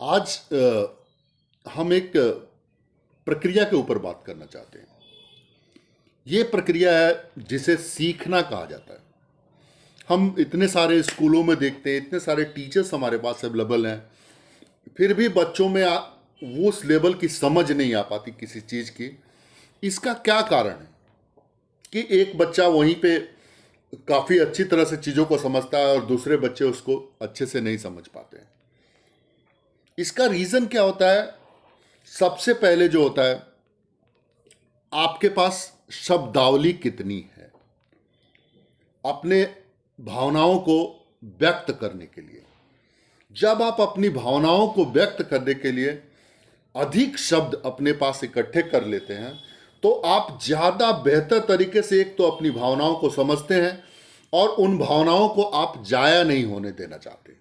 आज हम एक प्रक्रिया के ऊपर बात करना चाहते हैं। ये प्रक्रिया है जिसे सीखना कहा जाता है। हम इतने सारे स्कूलों में देखते हैं, इतने सारे टीचर्स हमारे पास अवेलेबल हैं, फिर भी बच्चों में वो उस लेवल की समझ नहीं आ पाती किसी चीज़ की। इसका क्या कारण है कि एक बच्चा वहीं पे काफ़ी अच्छी तरह से चीज़ों को समझता है और दूसरे बच्चे उसको अच्छे से नहीं समझ पाते हैं। इसका रीज़न क्या होता है? सबसे पहले जो होता है, आपके पास शब्दावली कितनी है अपने भावनाओं को व्यक्त करने के लिए। जब आप अपनी भावनाओं को व्यक्त करने के लिए अधिक शब्द अपने पास इकट्ठे कर लेते हैं तो आप ज़्यादा बेहतर तरीके से एक तो अपनी भावनाओं को समझते हैं और उन भावनाओं को आप जाया नहीं होने देना चाहते,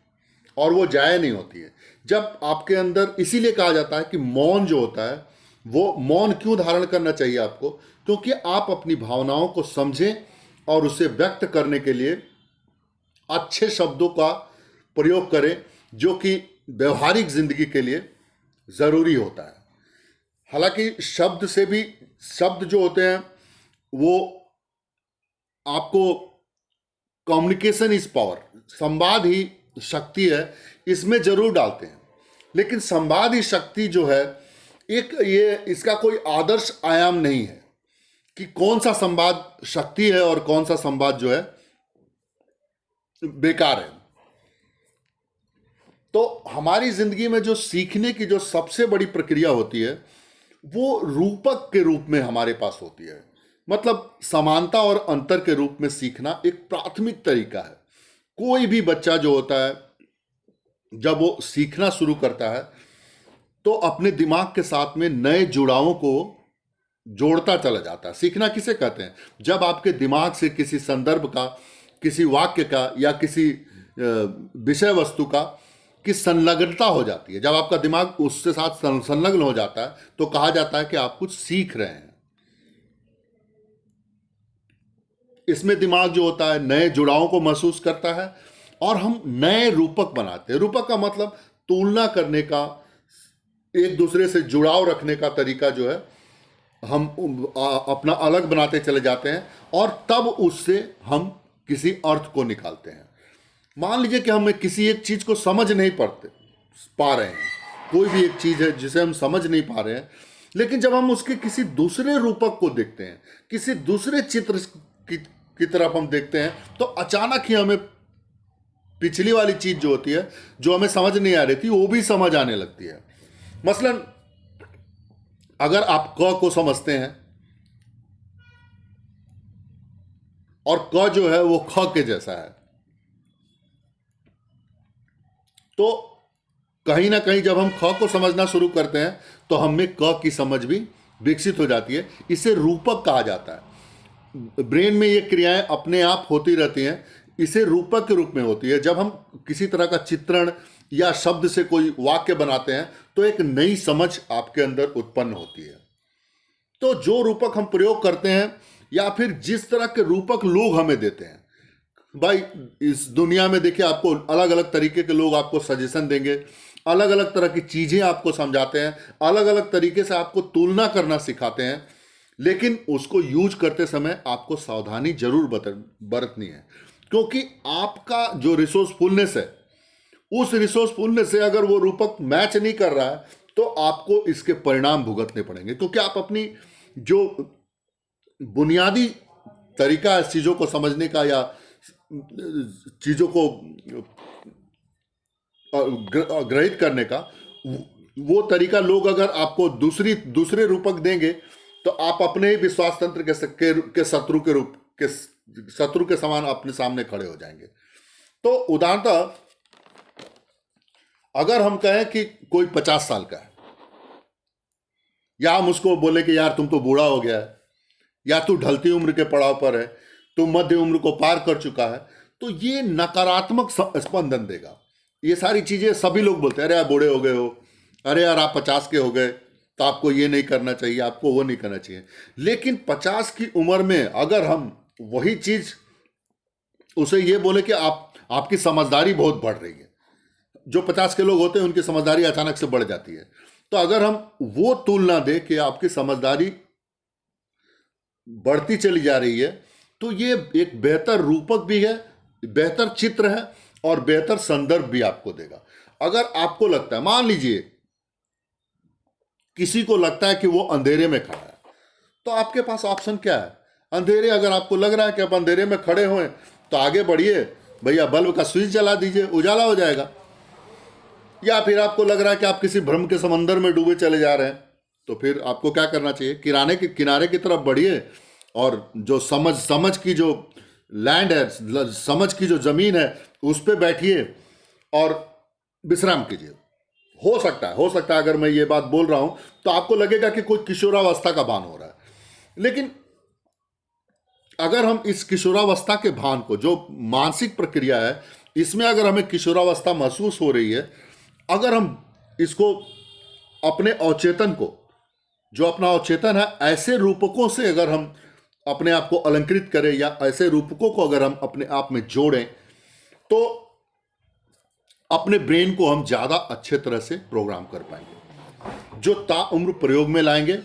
और वो जाया नहीं होती है जब आपके अंदर। इसीलिए कहा जाता है कि मौन जो होता है, वो मौन क्यों धारण करना चाहिए आपको? क्योंकि आप अपनी भावनाओं को समझें और उसे व्यक्त करने के लिए अच्छे शब्दों का प्रयोग करें, जो कि व्यवहारिक जिंदगी के लिए ज़रूरी होता है। हालांकि शब्द से भी, शब्द जो होते हैं वो आपको, कम्युनिकेशन इज पावर, संवाद ही शक्ति है, इसमें जरूर डालते हैं। लेकिन संवाद ही शक्ति जो है, एक ये इसका कोई आदर्श आयाम नहीं है कि कौन सा संवाद शक्ति है और कौन सा संवाद जो है बेकार है। तो हमारी जिंदगी में जो सीखने की जो सबसे बड़ी प्रक्रिया होती है वो रूपक के रूप में हमारे पास होती है। मतलब समानता और अंतर के रूप में सीखना एक प्राथमिक तरीका है। कोई भी बच्चा जो होता है, जब वो सीखना शुरू करता है तो अपने दिमाग के साथ में नए जुड़ावों को जोड़ता चला जाता है। सीखना किसे कहते हैं? जब आपके दिमाग से किसी संदर्भ का, किसी वाक्य का या किसी विषय वस्तु का की संलग्नता हो जाती है, जब आपका दिमाग उसके साथ संलग्न हो जाता है तो कहा जाता है कि आप कुछ सीख रहे हैं। इसमें दिमाग जो होता है नए जुड़ावों को महसूस करता है और हम नए रूपक बनाते हैं। रूपक का मतलब तुलना करने का, एक दूसरे से जुड़ाव रखने का तरीका जो है, हम अपना अलग बनाते चले जाते हैं और तब उससे हम किसी अर्थ को निकालते हैं। मान लीजिए कि हम किसी एक चीज़ को समझ नहीं पा रहे हैं, कोई भी एक चीज़ है जिसे हम समझ नहीं पा रहे हैं, लेकिन जब हम उसके किसी दूसरे रूपक को देखते हैं, किसी दूसरे चित्र की तरफ हम देखते हैं, तो अचानक ही हमें पिछली वाली चीज़ जो होती है, जो हमें समझ नहीं आ रही थी, वो भी समझ आने लगती है। मसलन अगर आप क को समझते हैं और क जो है वो ख के जैसा है, तो कहीं ना कहीं जब हम ख को समझना शुरू करते हैं तो हमें क की समझ भी विकसित हो जाती है। इसे रूपक कहा जाता है। ब्रेन में ये क्रियाएं अपने आप होती रहती हैं, इसे रूपक के रूप में होती है। जब हम किसी तरह का चित्रण या शब्द से कोई वाक्य बनाते हैं तो एक नई समझ आपके अंदर उत्पन्न होती है। तो जो रूपक हम प्रयोग करते हैं या फिर जिस तरह के रूपक लोग हमें देते हैं, भाई इस दुनिया में देखिए, आपको अलग अलग तरीके के लोग आपको सजेशन देंगे, अलग अलग तरह की चीज़ें आपको समझाते हैं, अलग अलग तरीके से आपको तुलना करना सिखाते हैं, लेकिन उसको यूज करते समय आपको सावधानी जरूर बरतनी है। क्योंकि आपका जो रिसोर्सफुलनेस है, उस रिसोर्सफुलनेस से अगर वो रूपक मैच नहीं कर रहा है तो आपको इसके परिणाम भुगतने पड़ेंगे। क्योंकि आप अपनी जो बुनियादी तरीका है चीज़ों को समझने का या चीज़ों को ग्रहित करने का, वो तरीका लोग अगर आपको दूसरे रूपक देंगे तो आप अपने ही विश्वास तंत्र के शत्रु के समान अपने सामने खड़े हो जाएंगे। तो उदाहरणतः अगर हम कहें कि कोई 50 साल का है, या हम उसको बोले कि यार तुम तो बूढ़ा हो गया है, या तू ढलती उम्र के पड़ाव पर है, तू मध्य उम्र को पार कर चुका है, तो ये नकारात्मक स्पंदन देगा। ये सारी चीजें सभी लोग बोलते हैं, अरे यार बूढ़े हो गए हो, अरे यार आप 50 के हो गए तो आपको ये नहीं करना चाहिए, आपको वो नहीं करना चाहिए। लेकिन 50 की उम्र में अगर हम वही चीज उसे ये बोले कि आपकी समझदारी बहुत बढ़ रही है, जो 50 के लोग होते हैं उनकी समझदारी अचानक से बढ़ जाती है। तो अगर हम वो तुलना दें कि आपकी समझदारी बढ़ती चली जा रही है, तो ये एक बेहतर रूपक भी है, बेहतर चित्र है और बेहतर संदर्भ भी आपको देगा। अगर आपको लगता है, मान लीजिए किसी को लगता है कि वो अंधेरे में खड़ा है, तो आपके पास ऑप्शन क्या है? अंधेरे, अगर आपको लग रहा है कि आप अंधेरे में खड़े हुए तो आगे बढ़िए, भैया बल्ब का स्विच जला दीजिए, उजाला हो जाएगा। या फिर आपको लग रहा है कि आप किसी भ्रम के समंदर में डूबे चले जा रहे हैं, तो फिर आपको क्या करना चाहिए? किनारे की तरफ बढ़िए और जो समझ की जो लैंड है, समझ की जो जमीन है, उस पर बैठिए और विश्राम कीजिए। हो सकता है अगर मैं ये बात बोल रहा हूं तो आपको लगेगा कि कोई किशोरावस्था का भान हो रहा है, लेकिन अगर हम इस किशोरावस्था के भान को, जो मानसिक प्रक्रिया है, इसमें अगर हमें किशोरावस्था महसूस हो रही है, अगर हम इसको अपने अवचेतन को, जो अपना अवचेतन है, ऐसे रूपकों से अगर हम अपने आप को अलंकृत करें या ऐसे रूपकों को अगर हम अपने आप में जोड़ें, तो अपने ब्रेन को हम ज़्यादा अच्छे तरह से प्रोग्राम कर पाएंगे, जो ताउम्र प्रयोग में लाएंगे।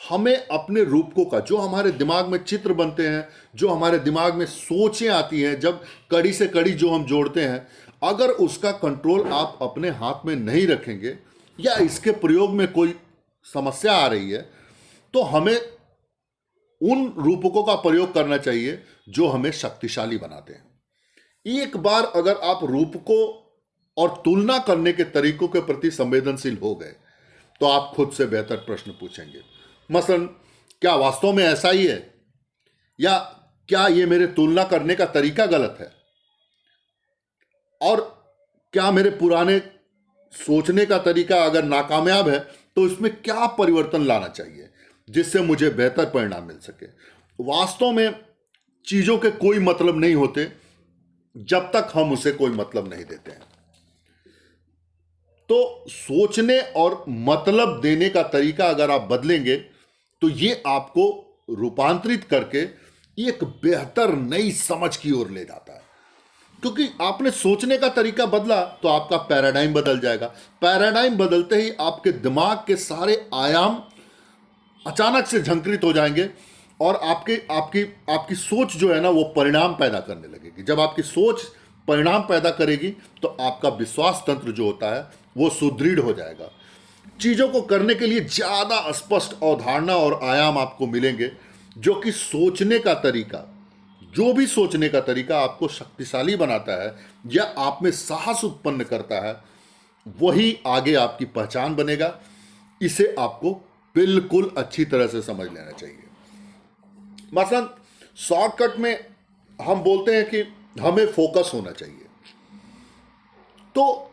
हमें अपने रूपकों का, जो हमारे दिमाग में चित्र बनते हैं, जो हमारे दिमाग में सोचें आती हैं, जब कड़ी से कड़ी जो हम जोड़ते हैं, अगर उसका कंट्रोल आप अपने हाथ में नहीं रखेंगे या इसके प्रयोग में कोई समस्या आ रही है, तो हमें उन रूपकों का प्रयोग करना चाहिए जो हमें शक्तिशाली बनाते हैं। एक बार अगर आप रूपकों और तुलना करने के तरीकों के प्रति संवेदनशील हो गए, तो आप खुद से बेहतर प्रश्न पूछेंगे। मसलन, क्या वास्तव में ऐसा ही है, या क्या ये मेरे तुलना करने का तरीका गलत है, और क्या मेरे पुराने सोचने का तरीका अगर नाकामयाब है तो इसमें क्या परिवर्तन लाना चाहिए जिससे मुझे बेहतर परिणाम मिल सके। वास्तव में चीजों के कोई मतलब नहीं होते जब तक हम उसे कोई मतलब नहीं देते हैं। तो सोचने और मतलब देने का तरीका अगर आप बदलेंगे तो ये आपको रूपांतरित करके एक बेहतर नई समझ की ओर ले जाता है, क्योंकि आपने सोचने का तरीका बदला तो आपका पैराडाइम बदल जाएगा। पैराडाइम बदलते ही आपके दिमाग के सारे आयाम अचानक से झंकृत हो जाएंगे और आपकी सोच जो है ना, वो परिणाम पैदा करने लगेगी। जब आपकी सोच परिणाम पैदा करेगी तो आपका विश्वास तंत्र जो होता है वो सुदृढ़ हो जाएगा। चीज़ों को करने के लिए ज़्यादा स्पष्ट अवधारणा और आयाम आपको मिलेंगे, जो कि सोचने का तरीका, जो भी सोचने का तरीका आपको शक्तिशाली बनाता है या आप में साहस उत्पन्न करता है, वही आगे आपकी पहचान बनेगा। इसे आपको बिल्कुल अच्छी तरह से समझ लेना चाहिए। मसलन शॉर्टकट में हम बोलते हैं कि हमें फोकस होना चाहिए। तो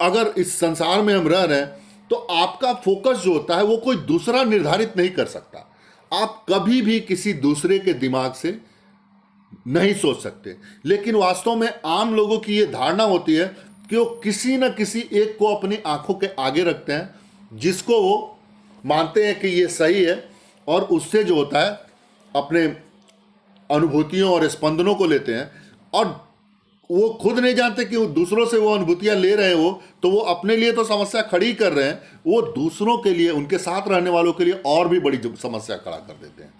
अगर इस संसार में हम रह रहे हैं तो आपका फोकस जो होता है वो कोई दूसरा निर्धारित नहीं कर सकता। आप कभी भी किसी दूसरे के दिमाग से नहीं सोच सकते, लेकिन वास्तव में आम लोगों की ये धारणा होती है कि वो किसी न किसी एक को अपनी आंखों के आगे रखते हैं, जिसको वो मानते हैं कि ये सही है, और उससे जो होता है अपने अनुभूतियों और स्पंदनों को लेते हैं, और वो खुद नहीं जानते कि दूसरों से वो अनुभूतियां ले रहे हैं। तो वो अपने लिए तो समस्या खड़ी कर रहे हैं, वो दूसरों के लिए, उनके साथ रहने वालों के लिए और भी बड़ी समस्या खड़ा कर देते हैं।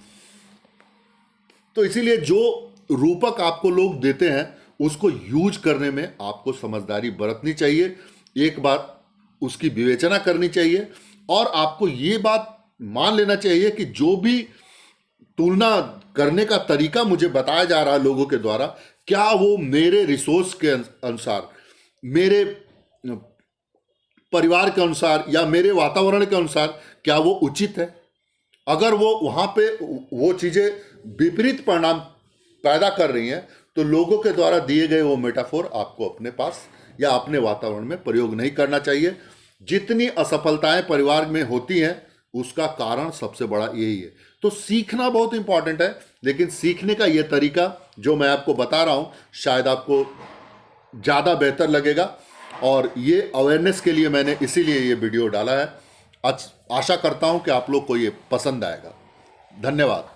तो इसीलिए जो रूपक आपको लोग देते हैं उसको यूज करने में आपको समझदारी बरतनी चाहिए, एक बार उसकी विवेचना करनी चाहिए, और आपको ये बात मान लेना चाहिए कि जो भी तुलना करने का तरीका मुझे बताया जा रहा है लोगों के द्वारा, क्या वो मेरे रिसोर्स के अनुसार, मेरे परिवार के अनुसार या मेरे वातावरण के अनुसार क्या वो उचित है। अगर वो वहाँ पे वो चीज़ें विपरीत परिणाम पैदा कर रही हैं तो लोगों के द्वारा दिए गए वो मेटाफोर आपको अपने पास या अपने वातावरण में प्रयोग नहीं करना चाहिए। जितनी असफलताएं परिवार में होती हैं उसका कारण सबसे बड़ा यही है। तो सीखना बहुत इंपॉर्टेंट है, लेकिन सीखने का ये तरीका जो मैं आपको बता रहा हूँ शायद आपको ज़्यादा बेहतर लगेगा, और ये अवेयरनेस के लिए मैंने इसीलिए ये वीडियो डाला है। आशा करता हूँ कि आप लोग को ये पसंद आएगा। धन्यवाद।